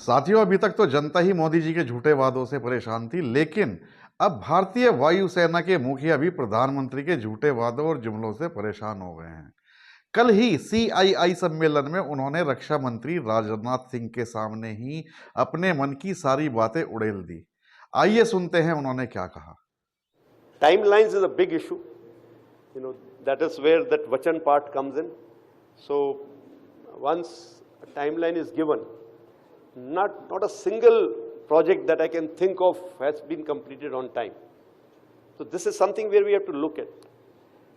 साथियों, अभी तक तो जनता ही मोदी जी के झूठे वादों से परेशान थी, लेकिन अब भारतीय वायुसेना के मुखिया भी प्रधानमंत्री के झूठे वादों और जुमलों से परेशान हो गए हैं। कल ही सीआईआई सम्मेलन में उन्होंने रक्षा मंत्री राजनाथ सिंह के सामने ही अपने मन की सारी बातें उड़ेल दी। आइए सुनते हैं उन्होंने क्या कहा। Timelines is a big issue. That is where that Vachan part comes in. So once a timeline is given, not a single project that I can think of has been completed on time. So this is something where we have to look at.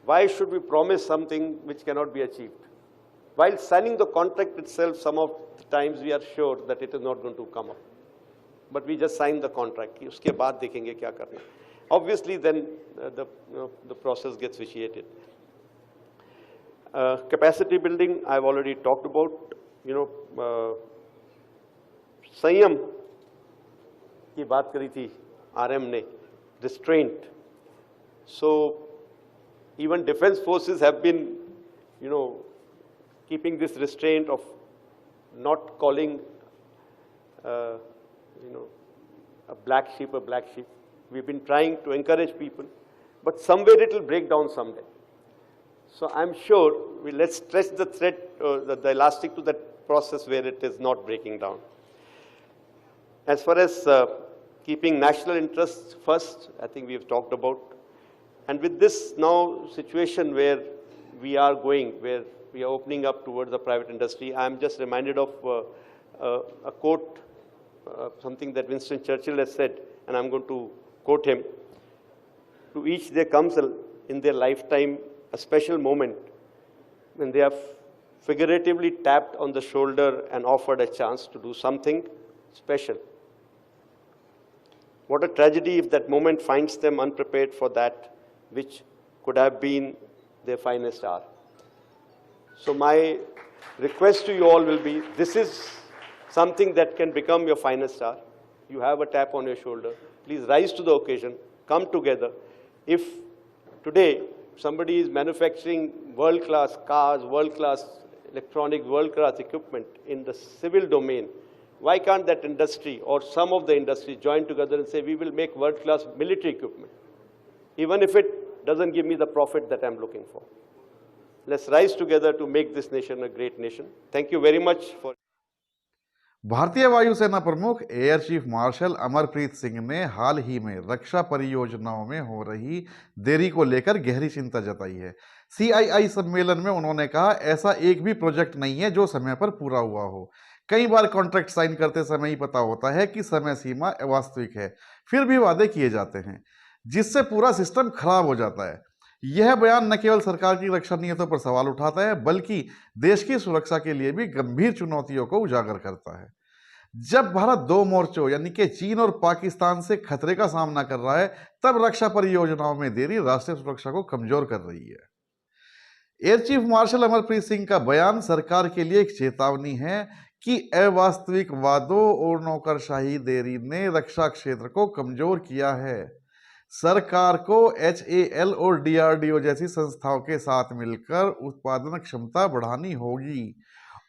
Why should we promise something which cannot be achieved? While signing the contract itself, some of the times we are sure that it is not going to come up. But we just sign the contract. उसके बाद देखेंगे क्या करना. Obviously, then the process gets vitiated. Capacity building, I've already talked about. संयम की बात करी थी RM ने, restraint. So even defense forces have been, keeping this restraint of not calling, a black sheep a black sheep. We've been trying to encourage people, but somewhere it will break down someday. So I'm sure let's stretch the thread, the elastic to that process where it is not breaking down. As far as keeping national interests first, I think we have talked about. And with this now situation where we are going, where we are opening up towards the private industry, I'm just reminded of a quote, something that Winston Churchill has said, and I'm going to quote him. To each there comes in their lifetime a special moment when they are figuratively tapped on the shoulder and offered a chance to do something special. What a tragedy if that moment finds them unprepared for that which could have been their finest hour. So my request to you all will be, this is something that can become your finest hour. You have a tap on your shoulder. Please rise to the occasion, come together. If today somebody is manufacturing world-class cars, world-class electronics, world-class equipment in the civil domain, why can't that industry or some of the industry join together and say, we will make world-class military equipment, even if it doesn't give me the profit that I'm looking for. Let's rise together to make this nation a great nation. Thank you very much for. भारतीय वायुसेना प्रमुख air chief marshal Amarpreet Singh ने हाल ही में रक्षा परियोजनाओं में हो रही देरी को लेकर गहरी चिंता जताई है। सीआईआई सम्मेलन में उन्होंने कहा, ऐसा एक भी प्रोजेक्ट नहीं है जो समय पर पूरा हुआ हो। कई बार कॉन्ट्रैक्ट साइन करते समय ही पता होता है कि समय सीमा अवास्तविक है, फिर भी वादे किए जाते हैं, जिससे पूरा सिस्टम खराब हो जाता है। यह बयान न केवल सरकार की रक्षा नीयतों पर सवाल उठाता है, बल्कि देश की सुरक्षा के लिए भी गंभीर चुनौतियों को उजागर करता है। जब भारत दो मोर्चों यानी कि चीन और पाकिस्तान से खतरे का सामना कर रहा है, तब रक्षा परियोजनाओं में देरी राष्ट्रीय सुरक्षा को कमजोर कर रही है। Air chief marshal Amarpreet Singh का बयान सरकार के लिए एक चेतावनी है कि अवास्तविक वादों और नौकरशाही देरी ने रक्षा क्षेत्र को कमजोर किया है। सरकार को HAL और DRDO जैसी संस्थाओं के साथ मिलकर उत्पादन क्षमता बढ़ानी होगी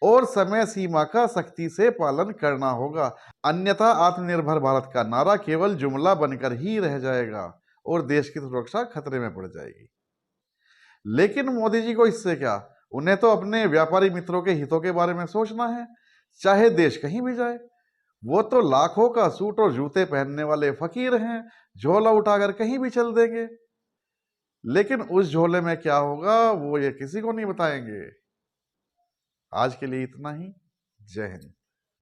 और समय सीमा का सख्ती से पालन करना होगा, अन्यथा आत्मनिर्भर भारत का नारा केवल जुमला बनकर ही रह जाएगा और देश की सुरक्षा खतरे में पड़ जाएगी। लेकिन मोदी जी को इससे क्या, उन्हें तो अपने व्यापारी मित्रों के हितों के बारे में सोचना है, चाहे देश कहीं भी जाए। वो तो लाखों का सूट और जूते पहनने वाले फकीर हैं, झोला उठाकर कहीं भी चल देंगे। लेकिन उस झोले में क्या होगा वो ये किसी को नहीं बताएंगे। आज के लिए इतना ही। जय हिंद।